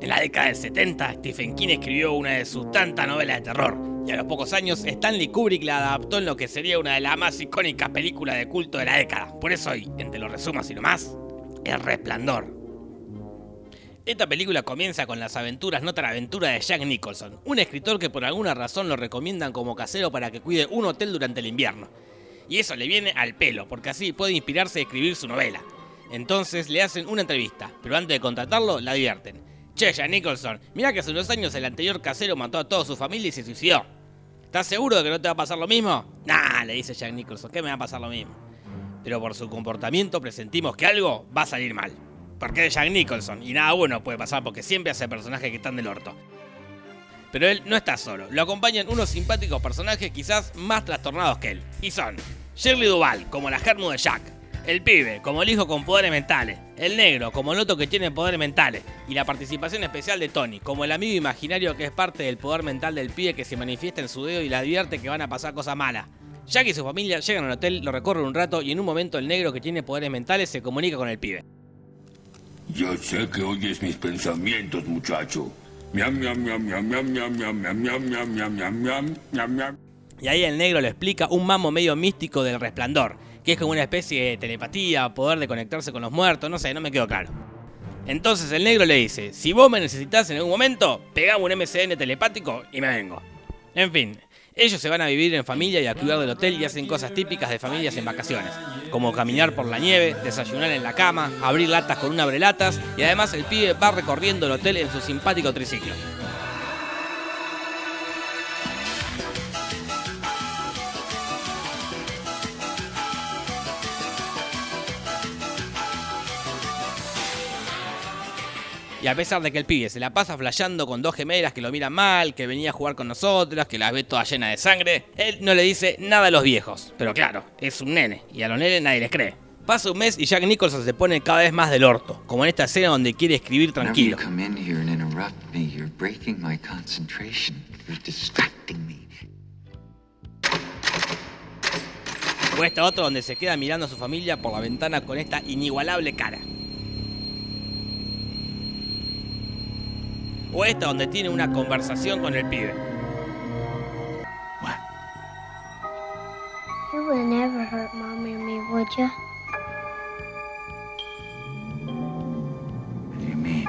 En la década del 70, Stephen King escribió una de sus tantas novelas de terror, y a los pocos años Stanley Kubrick la adaptó en lo que sería una de las más icónicas películas de culto de la década. Por eso hoy, entre los resumos y lo más, El Resplandor. Esta película comienza con las aventuras no tan aventuras de Jack Nicholson, un escritor que por alguna razón lo recomiendan como casero para que cuide un hotel durante el invierno. Y eso le viene al pelo, porque así puede inspirarse a escribir su novela. Entonces le hacen una entrevista, pero antes de contratarlo, la advierten. Che, Jack Nicholson, mirá que hace unos años el anterior casero mató a toda su familia y se suicidó. ¿Estás seguro de que no te va a pasar lo mismo? Nah, le dice Jack Nicholson, ¿qué me va a pasar lo mismo? Pero por su comportamiento presentimos que algo va a salir mal. Porque es Jack Nicholson y nada bueno puede pasar porque siempre hace personajes que están del orto. Pero él no está solo, lo acompañan unos simpáticos personajes quizás más trastornados que él. Y son Shirley Duvall, como la germu de Jack. El pibe, como el hijo con poderes mentales. El negro, como el otro que tiene poderes mentales. Y la participación especial de Tony, como el amigo imaginario que es parte del poder mental del pibe que se manifiesta en su dedo y le advierte que van a pasar cosas malas. Jack y su familia llegan al hotel, lo recorren un rato y en un momento el negro que tiene poderes mentales se comunica con el pibe. Yo sé que oyes mis pensamientos, muchacho. Miam, miam, miam, miam, miam, miam, miam, miam, miam, miam, miam, miam, miam, miam, miam. Y ahí el negro le explica un mambo medio místico del Resplandor, que es como una especie de telepatía, poder de conectarse con los muertos, no sé, no me quedó claro. Entonces el negro le dice, si vos me necesitas en algún momento, pegame un MSN telepático y me vengo. En fin, ellos se van a vivir en familia y a cuidar del hotel y hacen cosas típicas de familias en vacaciones, como caminar por la nieve, desayunar en la cama, abrir latas con un abrelatas y además el pibe va recorriendo el hotel en su simpático triciclo. Y a pesar de que el pibe se la pasa flasheando con dos gemelas que lo miran mal, que venía a jugar con nosotras, que las ve todas llenas de sangre, él no le dice nada a los viejos. Pero claro, es un nene, y a los nenes nadie les cree. Pasa un mes y Jack Nicholson se pone cada vez más del orto, como en esta escena donde quiere escribir tranquilo. O esta otra donde se queda mirando a su familia por la ventana con esta inigualable cara. O esta donde tiene una conversación con el pibe. You would never hurt Mommy or me, would you? What do you mean?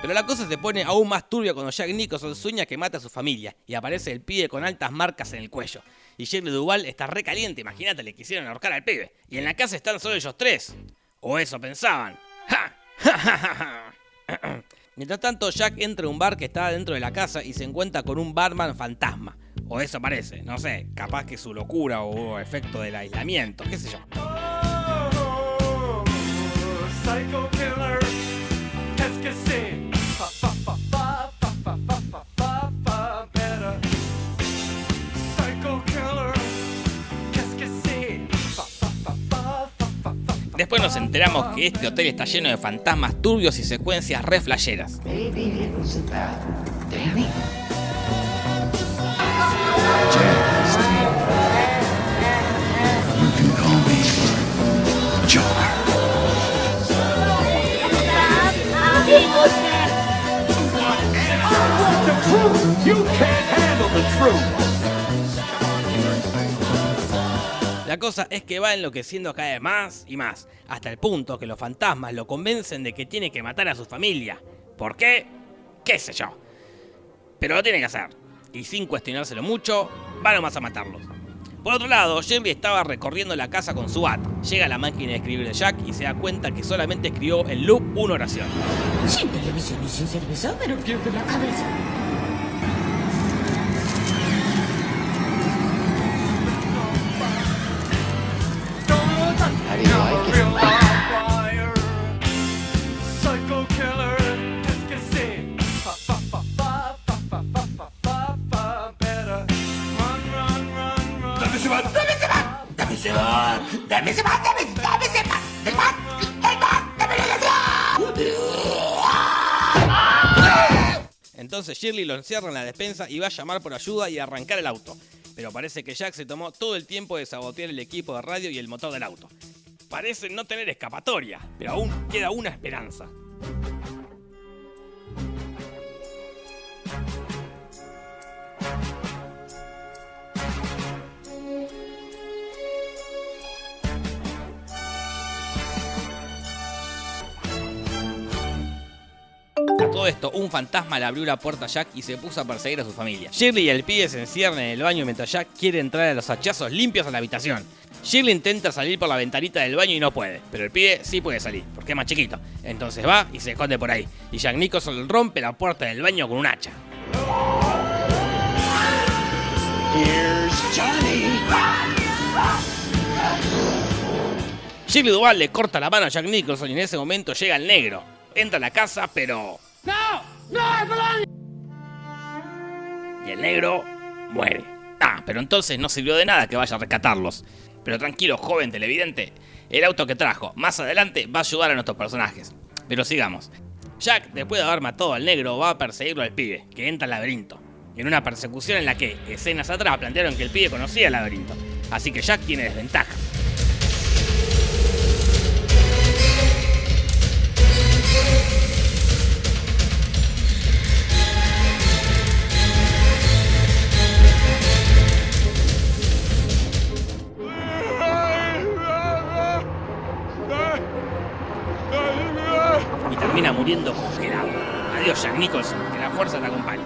Pero la cosa se pone aún más turbia cuando Jack Nicholson sueña que mata a su familia y aparece el pibe con altas marcas en el cuello. Y Shirley Duvall está re caliente, imagínate, le quisieron ahorcar al pibe. Y en la casa están solo ellos tres. O eso pensaban. ¡Ja! ¡Ja, ja, ja, ja! Mientras tanto, Jack entra a un bar que está dentro de la casa y se encuentra con un barman fantasma. O eso parece, no sé, capaz que su locura o efecto del aislamiento, qué sé yo. Psycho killer, qu'est-ce que c'est? Fa fa fa fa fa fa fa fa fa fa better. Psycho killer, qu'est-ce que c'est? Fa fa fa fa fa fa fa. Después nos enteramos que este hotel está lleno de fantasmas turbios y secuencias re flasheras. Maybe it was about Danny. You can call me Joker. You can't handle the truth. La cosa es que va enloqueciendo cada vez más y más, hasta el punto que los fantasmas lo convencen de que tiene que matar a su familia. ¿Por qué? ¿Qué sé yo? Pero lo tiene que hacer. Y sin cuestionárselo mucho, va nomás a matarlos. Por otro lado, Shirley estaba recorriendo la casa con su bat. Llega a la máquina de escribir de Jack y se da cuenta que solamente escribió en loop una oración. Sin televisión y sin cerveza, pero pierdo la cabeza. How do you like it? Psycho killer, qu'est-ce que c'est? Fa fa fa fa fa fa fa fa fa fa better. Run, run, run, run. ¡Dame ese bat! ¡Dame ese bat! ¡Dame ese bat! ¡Dame ese bat! ¡Dame ese bat! ¡El bat! ¡El bat! ¡Dame Entonces Shirley lo encierra en la despensa y va a llamar por ayuda y arrancar el auto. Pero parece que Jack se tomó todo el tiempo de sabotear el equipo de radio y el motor del auto. Parece no tener escapatoria, pero aún queda una esperanza. A todo esto, un fantasma le abrió la puerta a Jack y se puso a perseguir a su familia. Shirley y el pibe se encierran en el baño mientras Jack quiere entrar a los hachazos limpios a la habitación. Shirley intenta salir por la ventanita del baño y no puede, pero el pibe sí puede salir, porque es más chiquito. Entonces va y se esconde por ahí, y Jack Nicholson rompe la puerta del baño con un hacha. Shirley Duvall le corta la mano a Jack Nicholson y en ese momento llega el negro. Entra a la casa, pero... Y el negro muere. Pero entonces no sirvió de nada que vaya a rescatarlos. Pero tranquilo, joven televidente, el auto que trajo más adelante va a ayudar a nuestros personajes. Pero sigamos. Jack, después de haber matado al negro, va a perseguirlo al pibe, que entra al laberinto. En una persecución en la que, escenas atrás, plantearon que el pibe conocía el laberinto. Así que Jack tiene desventaja. Y termina muriendo congelado. Adiós, Jack Nicholson, que la fuerza te acompañe.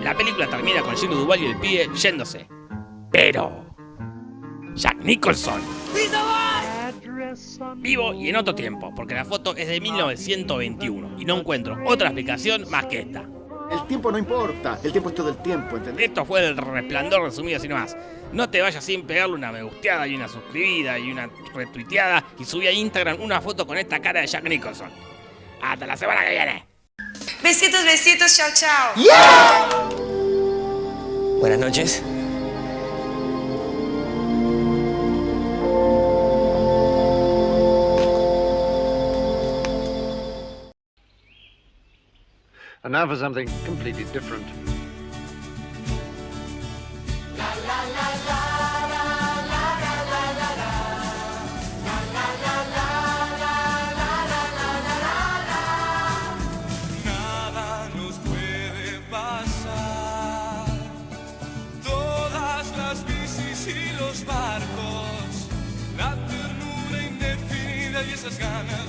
La película termina con Shirley Duvall y el pibe yéndose. Pero... Jack Nicholson vivo y en otro tiempo, porque la foto es de 1921 y no encuentro otra explicación más que esta. El tiempo no importa, el tiempo es todo el tiempo, ¿entendés? Esto fue El Resplandor resumido así nomás. No te vayas sin pegarle una me gusteada y una suscribida y una retuiteada y subí a Instagram una foto con esta cara de Jack Nicholson. Hasta la semana que viene. Besitos, besitos, chao, chao. ¡Yeah! Buenas noches. And now for something completely different. Nada nos puede pasar. Todas las bicis y los barcos, la ternura indefinida y esas ganas